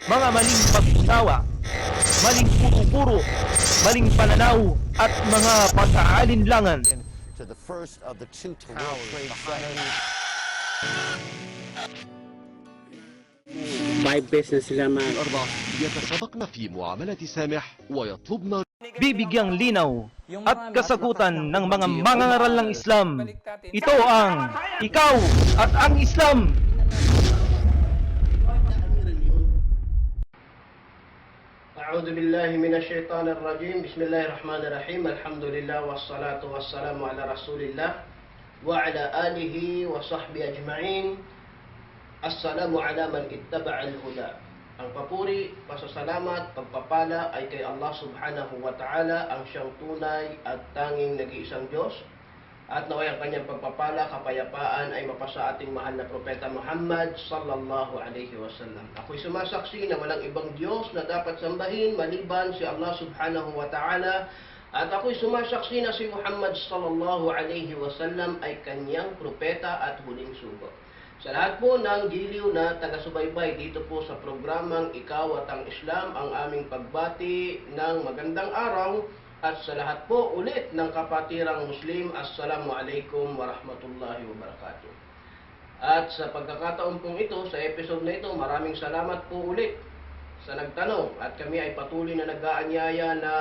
mga maling pag-unawa, maling puro-puro, maling pananaw at mga pag-aalinlangan. To the first of the two World Trade Center. 5 beses na sila الأربع يتسابقن في معاملة سامح ويطلبن Bibigyang linaw at kasagutan ng mga mangangaral ng Islam. Ito ang Ikaw at ang Islam. أعوذ بالله من الشيطان الرجيم بسم الله الرحمن الرحيم الحمد لله والصلاة والسلام على رسول الله وعلى آله وصحبه أجمعين السلام على من اتبع الهدى. Ang papuri, pasasalamat, pagpapala ay kay Allah subhanahu wa ta'ala, ang siyang tunay at tanging nag-iisang Diyos. At naway ang kanyang pagpapala, kapayapaan ay mapasa ating mahal na Propeta Muhammad sallallahu alaihi wasallam. Ako'y sumasaksi na walang ibang Diyos na dapat sambahin maliban si Allah subhanahu wa ta'ala. At ako'y sumasaksi na si Muhammad sallallahu alaihi wasallam ay kanyang propeta at huling sugo. Sa lahat po ng giliw na taga-subaybay dito po sa programang Ikaw at ang Islam, ang aming pagbati ng magandang araw. At sa lahat po ulit ng kapatirang Muslim, Assalamualaikum warahmatullahi wabarakatuh. At sa pagkakataon pong ito, sa episode na ito, maraming salamat po ulit sa nagtanong. At kami ay patuloy na nag-aanyaya na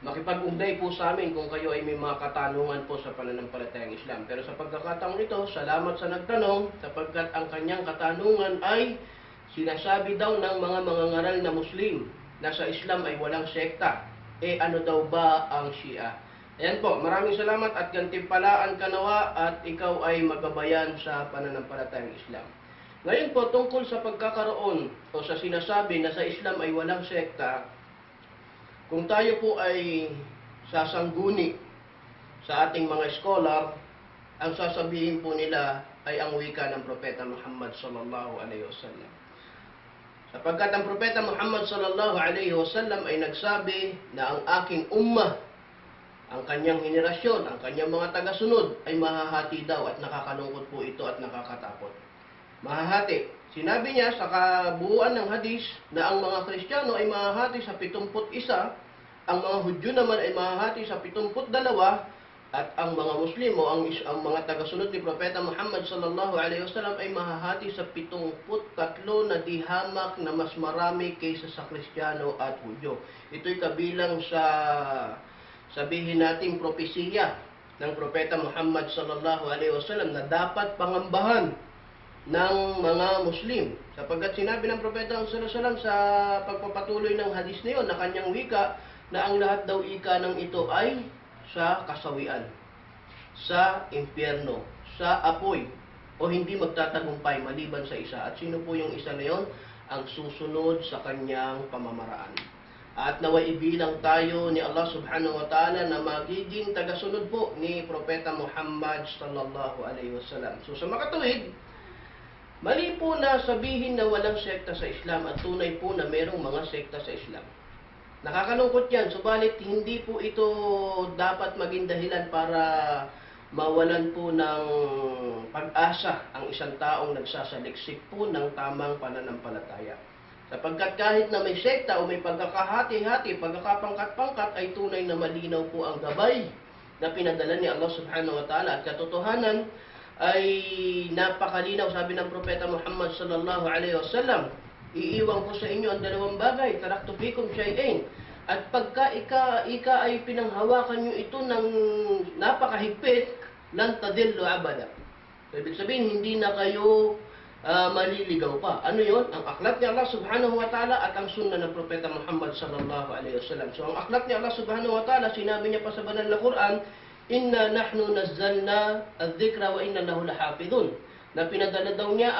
makipag-ugnayan po sa amin kung kayo ay may mga katanungan po sa pananampalatayang Islam. Pero sa pagkakataong ito, salamat sa nagtanong sapagkat ang kanyang katanungan ay sinasabi daw ng mga mangangaral na Muslim na sa Islam ay walang sekta. Ano daw ba ang Shia? Ayan po, maraming salamat at gantimpalaan ka nawa at ikaw ay magabayan sa pananampalatayang Islam. Ngayon po, tungkol sa pagkakaroon o sa sinasabi na sa Islam ay walang sekta, kung tayo po ay sasangguni sa ating mga scholar, ang sasabihin po nila ay ang wika ng Propeta Muhammad sallallahu alaihi wasallam. Sapagkat ang Propeta Muhammad sallallahu alaihi wasallam ay nagsabi na ang aking ummah, ang kanyang henerasyon, ang kanyang mga tagasunod ay mahahati daw at nakakalungkot po ito at nakakatakot. Mahahati. Sinabi niya sa kabuuan ng hadis na ang mga Kristiyano ay mahahati sa 71, ang mga Hudyo naman ay mahahati sa 72, at ang mga Muslim o ang mga tagasunod ni Propeta Muhammad sallallahu alaihi wasallam ay mahahati sa 73 na dihamak na mas marami kaysa sa Kristiyano at Hudyo. Ito'y kabilang sa sabihin nating propesiya ng Propeta Muhammad sallallahu alaihi wasallam na dapat pangambahan ng mga Muslim. Sapagkat sinabi ng Propeta sallallahu alaihi wasallam sa pagpapatuloy ng hadis na yun, na kanyang wika, na ang lahat daw ika ng ito ay sa kasawian, sa impyerno, sa apoy, o hindi magtatagumpay maliban sa isa. At sino po yung isa na yon? Ang susunod sa kanyang pamamaraan. At naway ibilang tayo ni Allah subhanahu wa ta'ala na magiging tagasunod po ni Propeta Muhammad sallallahu alaihi wasallam. So sa makatuwid, mali po na sabihin na walang sekta sa Islam at tunay po na mayroong mga sekta sa Islam. Nakakalungkot yan, subalit hindi po ito dapat maging dahilan para mawalan po ng pag-asa ang isang taong nagsasaliksik po ng tamang pananampalataya. Sapagkat kahit na may sekta o may pagkakahati-hati, pagkakapangkat-pangkat, ay tunay na malinaw po ang gabay na pinadala ni Allah subhanahu wa ta'ala. At katotohanan ay napakalinaw, sabi ng Propeta Muhammad sallallahu alaihi wasallam, iiwan ko sa inyo ang dalawang bagay, taraktu fikum syai'ain. At pagka ika ay pinanghawakan nyo ito ng napakahigpit, lan tadillu abada. So, ibig sabihin, hindi na kayo maliligaw pa. Ano yon? Ang aklat ni Allah subhanahu wa ta'ala at ang sunnah ng Propeta Muhammad sallallahu alaihi wasallam. So ang aklat ni Allah subhanahu wa ta'ala, sinabi niya pa sa banal na Quran, inna nahnu nazzalna adh-dhikra wa inna lahu lahafidhun. Na pinadala daw niya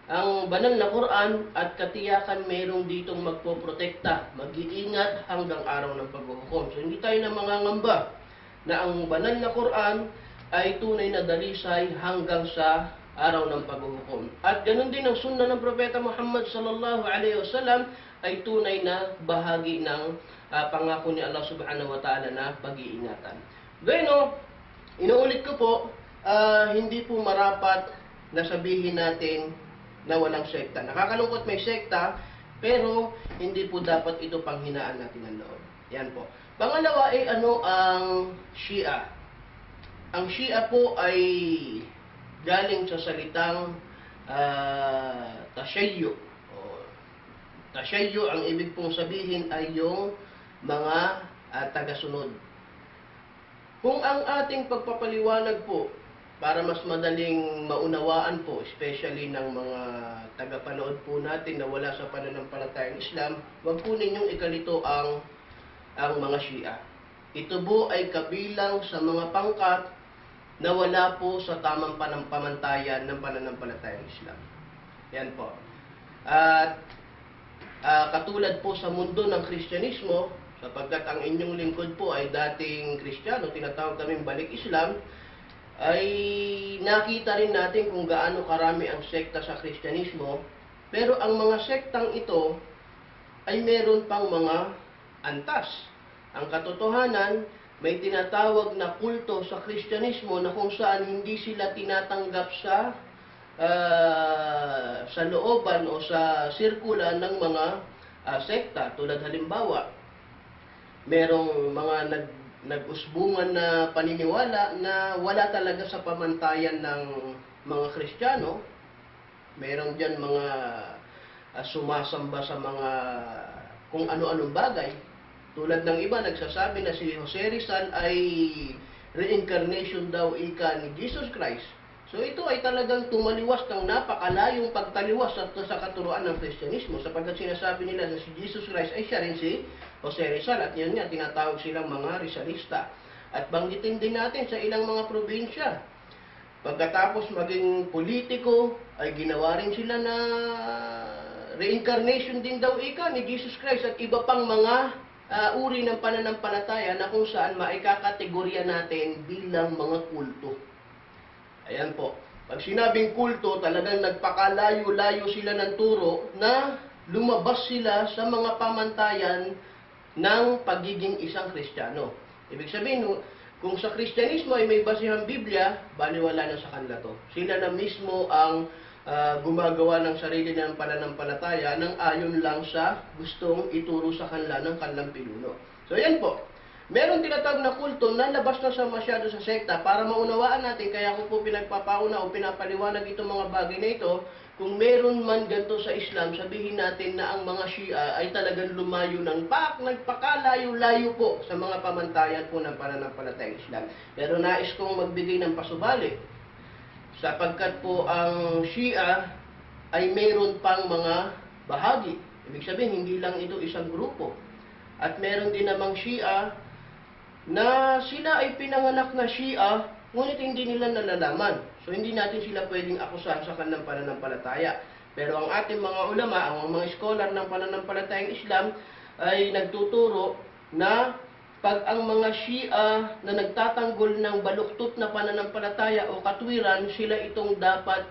ang banal na Quran at katiyakan mayroong ditong magpoprotekta, mag-iingat hanggang araw ng paghuhukom. So hindi tayo na mangangamba na ang banal na Quran ay tunay na dalisay hanggang sa araw ng paghuhukom. At ganun din ang sunna ng Propeta Muhammad sallallahu alaihi wasallam ay tunay na bahagi ng pangako ni Allah subhanahu wa ta'ala na pag-iingatan. Gayun, inuulit ko po, hindi po marapat na sabihin natin na walang sekta. Nakakalungkot may sekta, pero hindi po dapat ito panghinaan natin ng loob. Yan po. Pangalawa ay ano ang Shia. Ang Shia po ay galing sa salitang tashayyu. Tashayyu, ang ibig pong sabihin ay yung mga tagasunod. Kung ang ating pagpapaliwanag po, para mas madaling maunawaan po, especially ng mga tagapanood po natin na wala sa pananampalatayang Islam, wag po ninyong ikalito ang mga Shia. Ito po ay kabilang sa mga pangkat na wala po sa tamang pamantayan ng pananampalatayang Islam. Yan po. At katulad po sa mundo ng Kristyanismo, sapagkat ang inyong lingkod po ay dating Kristiyano, tinatawag kaming balik Islam, ay nakita rin natin kung gaano karami ang sekta sa Kristyanismo, pero ang mga sektang ito ay meron pang mga antas. Ang katotohanan, may tinatawag na kulto sa Kristyanismo na kung saan hindi sila tinatanggap sa looban o sa sirkula ng mga sekta. Tulad halimbawa, merong mga nag-usbungan na paniniwala na wala talaga sa pamantayan ng mga Kristiyano. Meron dyan mga sumasamba sa mga kung ano-anong bagay. Tulad ng iba, nagsasabi na si Jose Rizal ay reincarnation daw ika ni Jesus Christ. So ito ay talagang tumaliwas ng napakalayong pagtaliwas sa katuruan ng Kristyanismo, sapagkat sinasabi nila na si Jesus Christ ay siya rin si Jose Rizal, at yun nga, tinatawag silang mga Rizalista. At banggitin din natin sa ilang mga probinsya, pagkatapos maging politiko, ay ginawa rin sila na reincarnation din daw ika ni Jesus Christ at iba pang mga uri ng pananampalataya na kung saan maikakategorya natin bilang mga kulto. Ayan po. Pag sinabing kulto, talagang nagpakalayo-layo sila ng turo na lumabas sila sa mga pamantayan ng pagiging isang Kristiyano. Ibig sabihin, kung sa Kristyanismo ay may basihang Biblia, baliwala na sa kanila to. Sila na mismo ang gumagawa ng sarili ng pananampalataya nang ayon lang sa gustong ituro sa kanila ng kanilang pinuno. So yan po. Meron tinatawag na kulto na labas na sa masyado sa sekta. Para maunawaan natin, kaya ko po pinagpapauna o pinapaliwanag itong mga bagay na ito. Kung meron man ganito sa Islam, sabihin natin na ang mga Shia ay talagang lumayo ng nagpakalayo-layo po sa mga pamantayan po ng pananampalatayang Islam. Pero nais kong magbigay ng pasubali, sapagkat po ang Shia ay mayroon pang mga bahagi. Ibig sabihin, hindi lang ito isang grupo. At meron din namang Shia na sila ay pinanganak na Shia, ngunit hindi nila nalalaman. So hindi natin sila pwedeng akusahan sa kanilang pananampalataya. Pero ang ating mga ulama, ang mga scholar ng pananampalatayang Islam, ay nagtuturo na pag ang mga Shia na nagtatanggol ng baluktot na pananampalataya o katwiran, sila itong dapat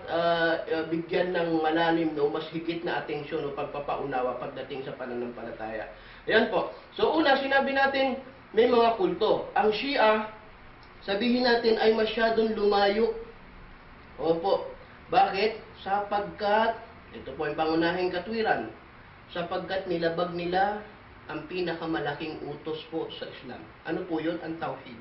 bigyan ng malalim o mas higit na atensyon o pagpapaunawa pagdating sa pananampalataya. Ayan po. So una, sinabi natin may mga kulto. Ang Shia, sabihin natin ay masyadong lumayo. Opo. Bakit? Sapagkat, ito po ang pangunahing katwiran, sapagkat nilabag nila ang pinakamalaking utos po sa Islam. Ano po yun? Ang Tauhid.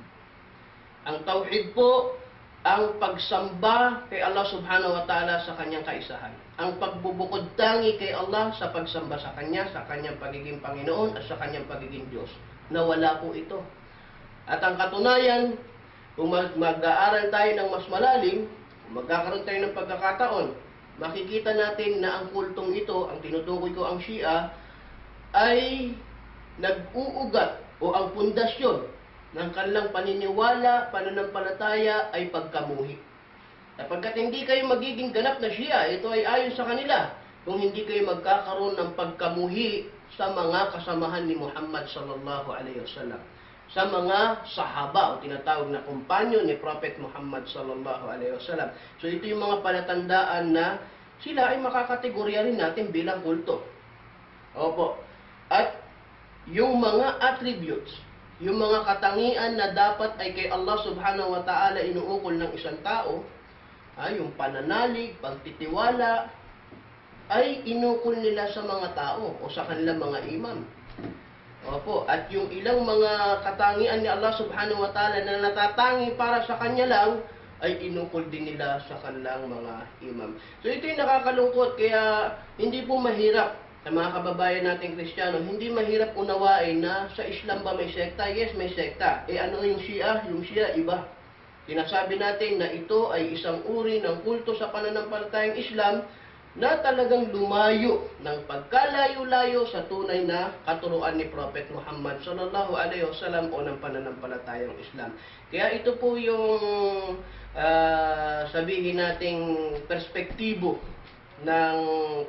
Ang Tauhid po, ang pagsamba kay Allah subhanahu wa ta'ala sa kanyang kaisahan. Ang pagbubukod tangi kay Allah sa pagsamba sa kanya, sa kanyang pagiging Panginoon at sa kanyang pagiging Diyos. Nawala po ito. At ang katunayan, kung mag-aaral tayo ng mas malalim, kung magkakaroon tayo ng pagkakataon, makikita natin na ang kultong ito, ang tinutukoy ko ang Shia, ay nag-uugat o ang pundasyon ng kanilang paniniwala, pananampalataya ay pagkamuhi. Sapagkat hindi kayo magiging ganap na Shia, ito ay ayon sa kanila, kung hindi kayo magkakaroon ng pagkamuhi sa mga kasamahan ni Muhammad sallallahu alaihi wasallam, sa mga sahaba o tinatawag na kumpanyo ni Prophet Muhammad sallallahu alaihi wasallam. So ito yung mga palatandaan na sila ay makakategorya rin natin bilang kulto. Opo. At yung mga attributes, yung mga katangian na dapat ay kay Allah subhanahu wa ta'ala inuukol ng isang tao, yung pananalig, pagtitiwala, ay inukol nila sa mga tao o sa kanilang mga imam. Opo, at yung ilang mga katangian ni Allah subhanahu wa ta'ala na natatangi para sa kanya lang, ay inukol din nila sa kanilang mga imam. So ito yung nakakalungkot, kaya hindi po mahirap sa mga kababayan nating Kristiyano, hindi mahirap unawain na sa Islam ba may sekta? Yes, may sekta. Ano yung Shia? Yung Shia, iba. Sinasabi natin na ito ay isang uri ng kulto sa pananampalatayang Islam na talagang lumayo ng pagkalayo-layo sa tunay na katuruan ni Prophet Muhammad sallallahu alaihi wasallam o ng pananampalatayang Islam. Kaya ito po yung sabihin nating perspektibo ng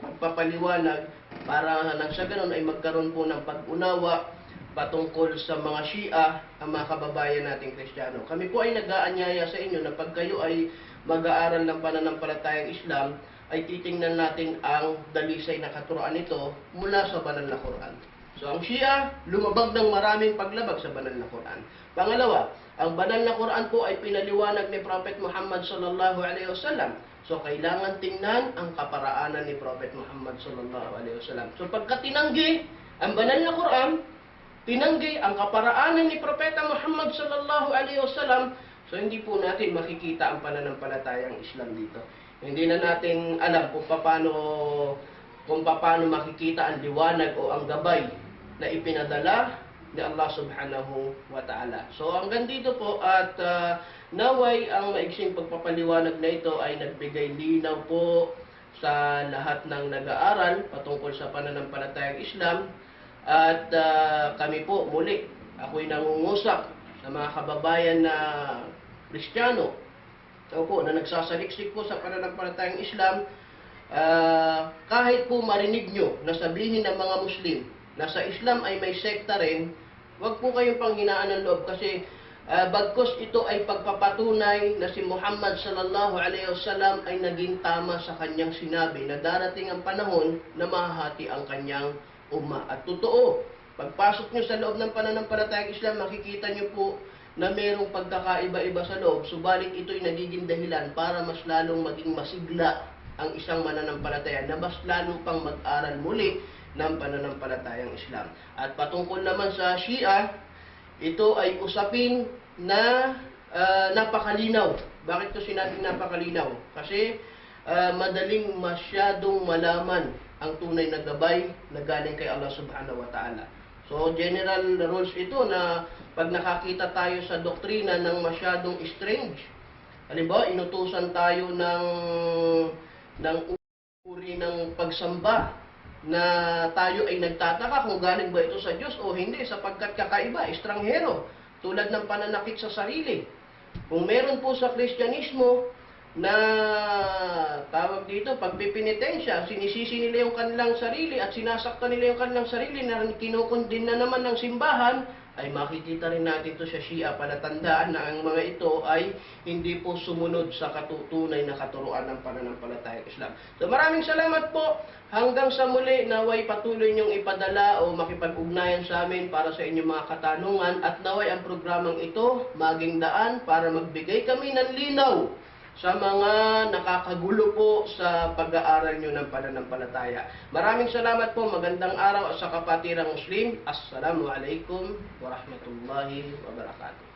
pagpapaliwanag para nang sa ganun ay magkaroon po ng pag-unawa patungkol sa mga Shia, ang mga kababayan nating Kristiyano. Kami po ay nag-aanyaya sa inyo na pag kayo ay mag-aaral ng pananampalatayang Islam, ay titingnan natin ang dalisay na katuruan nito mula sa banal na Quran. So ang Shia, lumabag ng maraming paglabag sa banal na Quran. Pangalawa, ang banal na Quran po ay pinaliwanag ni Prophet Muhammad sallallahu alaihi wasallam. So kailangan tingnan ang kaparaanan ni Prophet Muhammad sallallahu alaihi wasallam. So pagka tinanggi ang banal na Quran, tinanggi ang kaparaanan ni Propeta Muhammad sallallahu alaihi wasallam, so hindi po natin makikita ang pananampalatayang Islam dito. Hindi na natin alam kung paano makikita ang liwanag o ang gabay na ipinadala ni Allah subhanahu wa ta'ala. So hanggang dito po at naway ang maiksing pagpapaliwanag na ito ay nagbigay linaw po sa lahat ng nag-aaral patungkol sa pananampalatayang Islam. At kami po muli, ako'y nangungusap sa mga kababayan na Kristiyano na nagsasaliksik po sa pananampalatayang Islam, kahit po marinig nyo na sabihin ng mga Muslim na sa Islam ay may sekta rin, huwag po kayong panghinaan ng loob kasi bagkos ito ay pagpapatunay na si Muhammad sallallahu alaihi wasallam ay naging tama sa kanyang sinabi na darating ang panahon na mahahati ang kanyang umma. At totoo, pagpasok nyo sa loob ng pananampalatayang Islam, makikita nyo po na mayroong pagkakaiba-iba sa loob, subalit ito'y nagiging dahilan para mas lalong maging masigla ang isang mananampalataya na mas lalo pang mag-aral muli ng pananampalatayang Islam. At patungkol naman sa Shia, ito ay usapin na napakalinaw. Bakit ito sinabing napakalinaw? Kasi madaling masyadong malaman ang tunay na gabay na galing kay Allah subhanahu wa ta'ala. So general rules ito na pag nakakita tayo sa doktrina ng masyadong strange, halimbawa inutusan tayo ng uri ng pagsamba na tayo ay nagtataka kung galing ba ito sa Diyos o hindi sapagkat kakaiba, estranghero, tulad ng pananakit sa sarili. Kung meron po sa Kristyanismo na tawag dito, pagpipinitensya, sinisisi nila yung kanilang sarili at sinasaktan nila yung kanilang sarili na kinukundin na naman ng simbahan, ay makikita rin natin ito sa Shia. Palatandaan na ang mga ito ay hindi po sumunod sa katutunay na katuruan ng pananampalatayang Islam. So maraming salamat po. Hanggang sa muli, naway patuloy niyong ipadala o makipag-ugnayan sa amin para sa inyong mga katanungan at naway ang programang ito maging daan para magbigay kami ng linaw sa mga nakakagulo po sa pag-aaral nyo ng pananampalataya. Maraming salamat po, magandang araw sa kapatirang Muslim. Assalamualaikum warahmatullahi wabarakatuh.